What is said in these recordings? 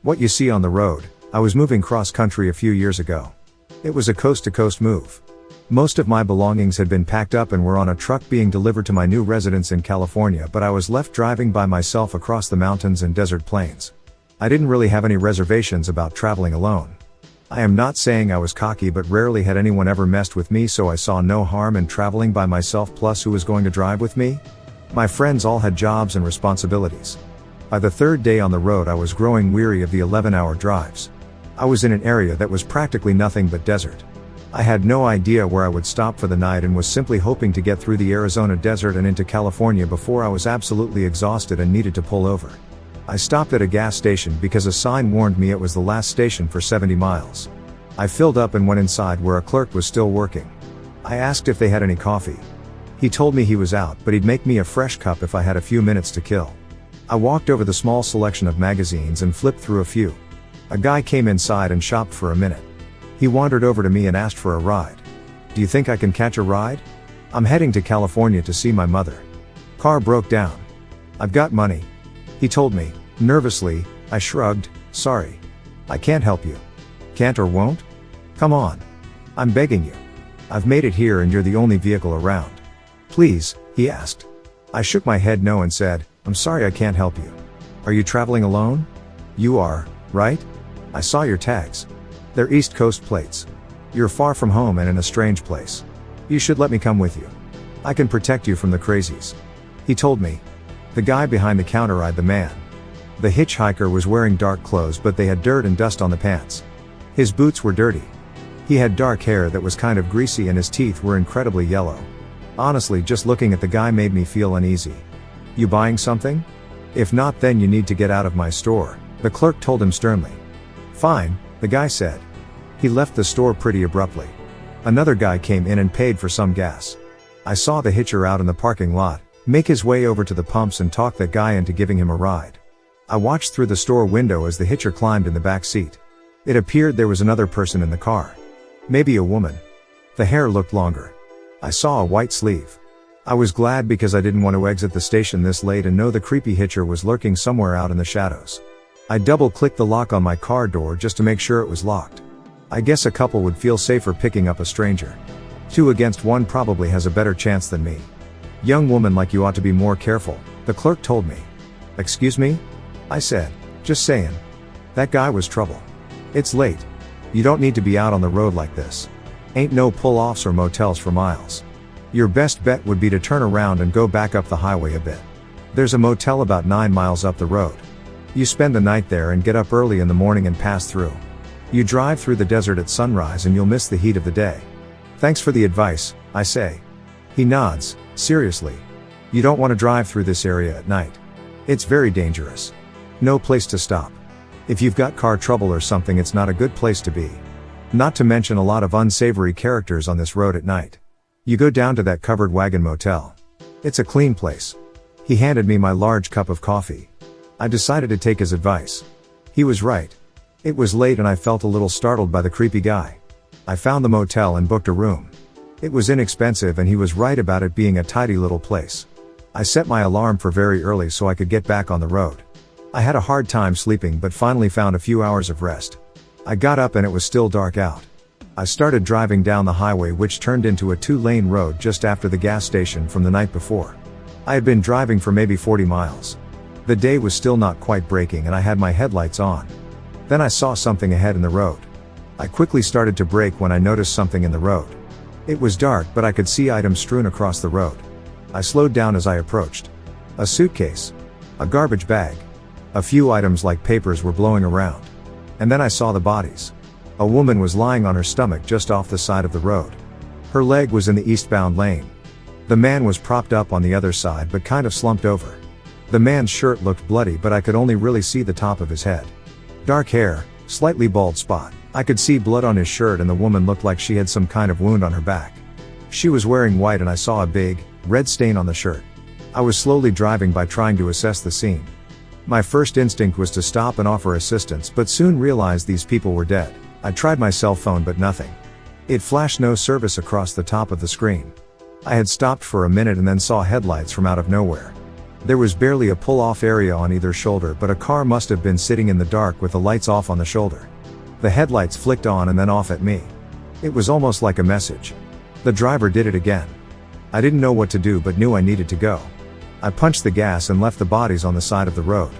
What you see on the road. I was moving cross-country a few years ago. It was a coast-to-coast move. Most of my belongings had been packed up and were on a truck being delivered to my new residence in California, but I was left driving by myself across the mountains and desert plains. I didn't really have any reservations about traveling alone. I am not saying I was cocky, but rarely had anyone ever messed with me, so I saw no harm in traveling by myself. Plus, who was going to drive with me? My friends all had jobs and responsibilities. By the third day on the road, I was growing weary of the 11-hour drives. I was in an area that was practically nothing but desert. I had no idea where I would stop for the night and was simply hoping to get through the Arizona desert and into California before I was absolutely exhausted and needed to pull over. I stopped at a gas station because a sign warned me it was the last station for 70 miles. I filled up and went inside, where a clerk was still working. I asked if they had any coffee. He told me he was out, but he'd make me a fresh cup if I had a few minutes to kill. I walked over the small selection of magazines and flipped through a few. A guy came inside and shopped for a minute. He wandered over to me and asked for a ride. Do you think I can catch a ride? I'm heading to California to see my mother. Car broke down. I've got money. He told me. Nervously, I shrugged. Sorry. I can't help you. Can't or won't? Come on. I'm begging you. I've made it here and you're the only vehicle around. Please, he asked. I shook my head no and said, I'm sorry, I can't help you. Are you traveling alone? You are, right? I saw your tags. They're East Coast plates. You're far from home and in a strange place. You should let me come with you. I can protect you from the crazies. He told me. The guy behind the counter eyed the man. The hitchhiker was wearing dark clothes, but they had dirt and dust on the pants. His boots were dirty. He had dark hair that was kind of greasy and his teeth were incredibly yellow. Honestly, just looking at the guy made me feel uneasy. You buying something? If not, then you need to get out of my store, the clerk told him sternly. Fine, the guy said. He left the store pretty abruptly. Another guy came in and paid for some gas. I saw the hitcher out in the parking lot, make his way over to the pumps and talk that guy into giving him a ride. I watched through the store window as the hitcher climbed in the back seat. It appeared there was another person in the car. Maybe a woman. The hair looked longer. I saw a white sleeve. I was glad because I didn't want to exit the station this late and know the creepy hitcher was lurking somewhere out in the shadows. I double-clicked the lock on my car door just to make sure it was locked. I guess a couple would feel safer picking up a stranger. 2 against 1 probably has a better chance than me. Young woman like you ought to be more careful, the clerk told me. Excuse me? I said. Just saying. That guy was trouble. It's late. You don't need to be out on the road like this. Ain't no pull-offs or motels for miles. Your best bet would be to turn around and go back up the highway a bit. There's a motel about 9 miles up the road. You spend the night there and get up early in the morning and pass through. You drive through the desert at sunrise and you'll miss the heat of the day. Thanks for the advice, I say. He nods. Seriously. You don't want to drive through this area at night. It's very dangerous. No place to stop. If you've got car trouble or something, it's not a good place to be. Not to mention a lot of unsavory characters on this road at night. You go down to that covered wagon motel. It's a clean place. He handed me my large cup of coffee. I decided to take his advice. He was right. It was late and I felt a little startled by the creepy guy. I found the motel and booked a room. It was inexpensive and he was right about it being a tidy little place. I set my alarm for very early so I could get back on the road. I had a hard time sleeping but finally found a few hours of rest. I got up and it was still dark out. I started driving down the highway, which turned into a 2-lane road just after the gas station from the night before. I had been driving for maybe 40 miles. The day was still not quite breaking and I had my headlights on. Then I saw something ahead in the road. I quickly started to brake when I noticed something in the road. It was dark but I could see items strewn across the road. I slowed down as I approached. A suitcase. A garbage bag. A few items like papers were blowing around. And then I saw the bodies. A woman was lying on her stomach just off the side of the road. Her leg was in the eastbound lane. The man was propped up on the other side but kind of slumped over. The man's shirt looked bloody but I could only really see the top of his head. Dark hair, slightly bald spot. I could see blood on his shirt and the woman looked like she had some kind of wound on her back. She was wearing white and I saw a big, red stain on the shirt. I was slowly driving by trying to assess the scene. My first instinct was to stop and offer assistance but soon realized these people were dead. I tried my cell phone but nothing. It flashed no service across the top of the screen. I had stopped for a minute and then saw headlights from out of nowhere. There was barely a pull-off area on either shoulder, but a car must have been sitting in the dark with the lights off on the shoulder. The headlights flicked on and then off at me. It was almost like a message. The driver did it again. I didn't know what to do but knew I needed to go. I punched the gas and left the bodies on the side of the road.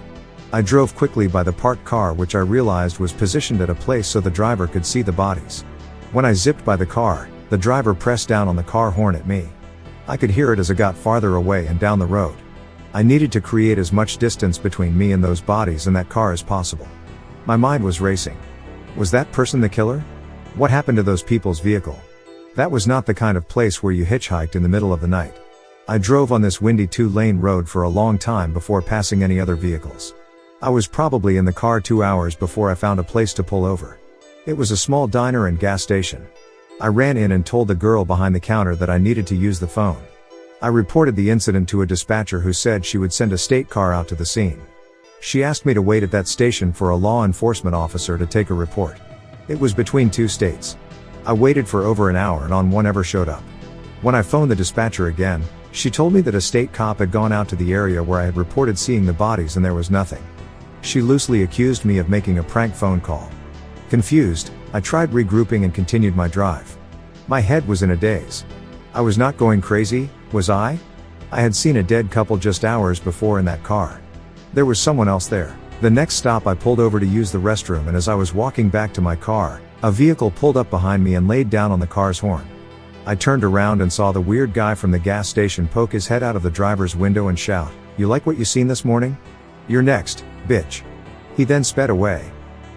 I drove quickly by the parked car, which I realized was positioned at a place so the driver could see the bodies. When I zipped by the car, the driver pressed down on the car horn at me. I could hear it as I got farther away and down the road. I needed to create as much distance between me and those bodies and that car as possible. My mind was racing. Was that person the killer? What happened to those people's vehicle? That was not the kind of place where you hitchhiked in the middle of the night. I drove on this windy 2-lane road for a long time before passing any other vehicles. I was probably in the car 2 hours before I found a place to pull over. It was a small diner and gas station. I ran in and told the girl behind the counter that I needed to use the phone. I reported the incident to a dispatcher who said she would send a state car out to the scene. She asked me to wait at that station for a law enforcement officer to take a report. It was between 2 states. I waited for over an hour and one never showed up. When I phoned the dispatcher again, she told me that a state cop had gone out to the area where I had reported seeing the bodies and there was nothing. She loosely accused me of making a prank phone call. Confused, I tried regrouping and continued my drive. My head was in a daze. I was not going crazy, was I? I had seen a dead couple just hours before in that car. There was someone else there. The next stop I pulled over to use the restroom, and as I was walking back to my car, a vehicle pulled up behind me and laid down on the car's horn. I turned around and saw the weird guy from the gas station poke his head out of the driver's window and shout, "You like what you seen this morning? You're next, bitch." He then sped away.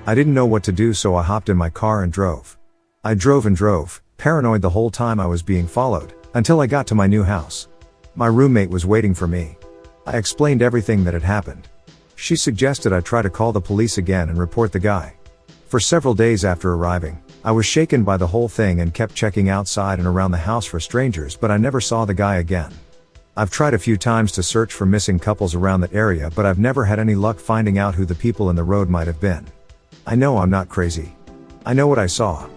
I didn't know what to do, so I hopped in my car and drove. I drove and drove, paranoid the whole time I was being followed, until I got to my new house. My roommate was waiting for me. I explained everything that had happened. She suggested I try to call the police again and report the guy. For several days after arriving, I was shaken by the whole thing and kept checking outside and around the house for strangers, but I never saw the guy again. I've tried a few times to search for missing couples around that area, but I've never had any luck finding out who the people in the road might have been. I know I'm not crazy. I know what I saw.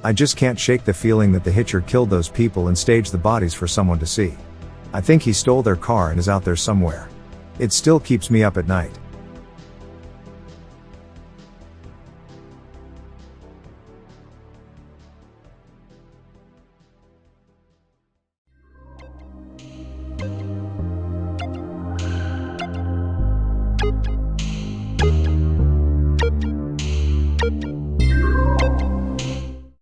I just can't shake the feeling that the hitcher killed those people and staged the bodies for someone to see. I think he stole their car and is out there somewhere. It still keeps me up at night.